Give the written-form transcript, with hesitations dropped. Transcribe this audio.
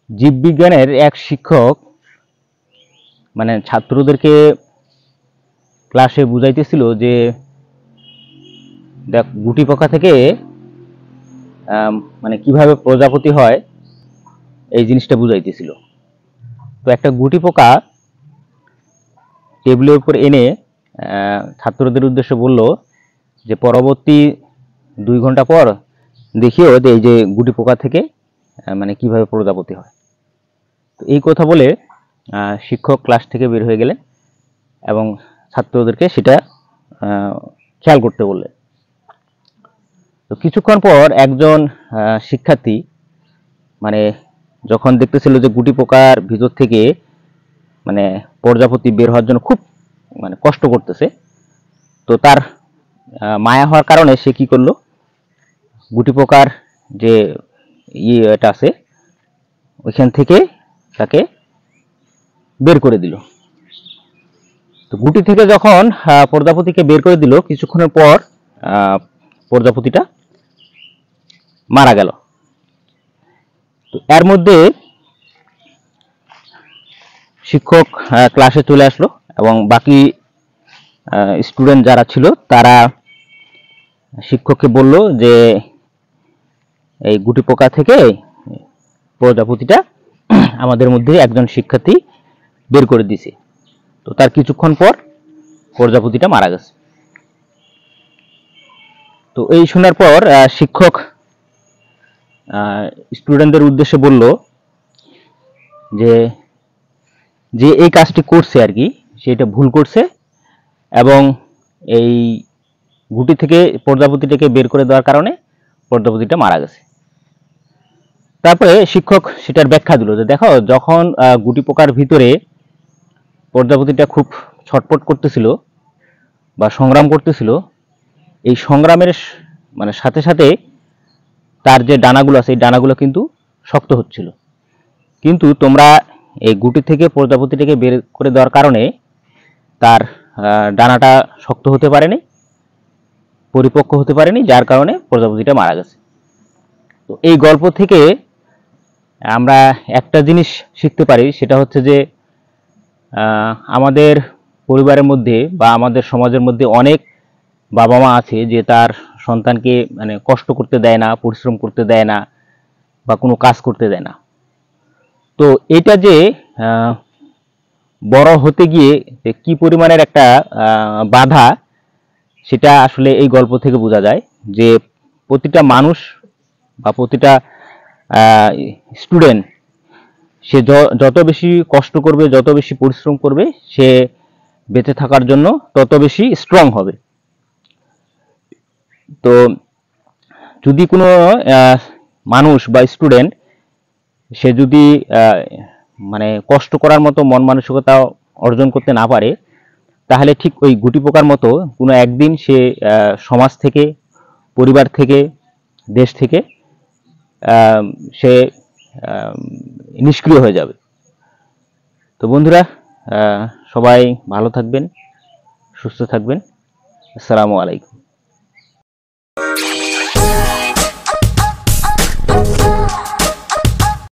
জীববিজ্ঞানের এক শিক্ষক ছাত্রদেরকে ক্লাসে বুঝাইতেছিল যে দেখ গুটি পোকা থেকে কিভাবে প্রজাপতি হয় এই জিনিসটা বুঝাইতেছিল। তো একটা গুটি পোকা টেবিলের উপর এনে ছাত্রদের উদ্দেশ্যে বলল যে পরবর্তী 2 ঘন্টা পর দেখিও যে এই যে গুটি পোকা থেকে কিভাবে প্রজাপতি হয়। তো এই কথা বলে শিক্ষক ক্লাস থেকে বের হয়ে গেলেন এবং ছাত্রদেরকে সেটা খেয়াল করতে বললেন। তো কিছুক্ষণ পর একজন শিক্ষার্থী যখন দেখতেছিল যে গুটি পোকার ভিতর থেকে প্রজাপতি বের হওয়ার জন্য খুব কষ্ট করতেছে, তো তার মায়া হওয়ার কারণে সে কি করলো, গুটি পোকার যে এটা আছে ওইখান থেকে তাকে বের করে দিল। তো গুটি থেকে যখন প্রজাপতিকে বের করে দিল, কিছুক্ষণের পর প্রজাপতিটা মারা গেল। তো এর মধ্যে শিক্ষক ক্লাসে চলে আসলো এবং বাকি স্টুডেন্ট যারা ছিল তারা শিক্ষককে বলল যে এই গুটি পোকা থেকে প্রজাপতিটা আমাদের মধ্যে একজন শিক্ষার্থী বের করে দিয়েছে। তো তার কিছুক্ষণ পর প্রজাপতিটা মারা গেছে। তো এই শোনার পর শিক্ষক স্টুডেন্টদের উদ্দেশ্যে বলল যে যে এই কাজটি করছে আর কি সেটা ভুল করছে এবং এই গুটি থেকে প্রজাপতিটাকে বের করে দেওয়ার কারণে প্রজাপতিটা মারা গেছে। তারপরে শিক্ষক সেটার ব্যাখ্যা দিল যে দেখো, যখন গুটি পোকার ভিতরে প্রজাপতিটা খুব ছটফট করতেছিল বা সংগ্রাম করতেছিল, এই সংগ্রামের সাথে সাথে তার যে ডানাগুলো আছে এই ডানাগুলো কিন্তু শক্ত হচ্ছিল, কিন্তু তোমরা এই গুটি থেকে প্রজাপতিটাকে বের করে দেওয়ার কারণে তার ডানাটা শক্ত হতে পারেনি, পরিপক্ক হতে পারেনি, যার কারণে প্রজাপতিটা মারা গেছে। তো এই গল্প থেকে আমরা একটা জিনিস শিখতে পারি, সেটা হচ্ছে যে আমাদের পরিবারের মধ্যে বা আমাদের সমাজের মধ্যে অনেক বাবা মা আছে যে তার সন্তানকে কষ্ট করতে দেয় না, পরিশ্রম করতে দেয় না বা কোনো কাজ করতে দেয় না। তো এটা যে বড় হতে গিয়ে কি পরিমাণের একটা বাধা, সেটা আসলে এই গল্প থেকে বোঝা যায় যে প্রতিটা মানুষ বা প্রতিটা স্টুডেন্ট সে যত বেশি কষ্ট করবে, যত বেশি পরিশ্রম করবে, সে বেঁচে থাকার জন্য তত বেশি স্ট্রং হবে। তো যদি কোনো মানুষ বা স্টুডেন্ট সে যদি কষ্ট করার মতো মন মানসিকতা অর্জন করতে না পারে, তাহলে ঠিক ওই গুটি পোকার মতো কোনো একদিন সে সমাজ থেকে, পরিবার থেকে, দেশ থেকে সে নিষ্ক্রিয় হয়ে যাবে। তো বন্ধুরা, সবাই ভালো থাকবেন, সুস্থ থাকবেন। আসসালামু আলাইকুম।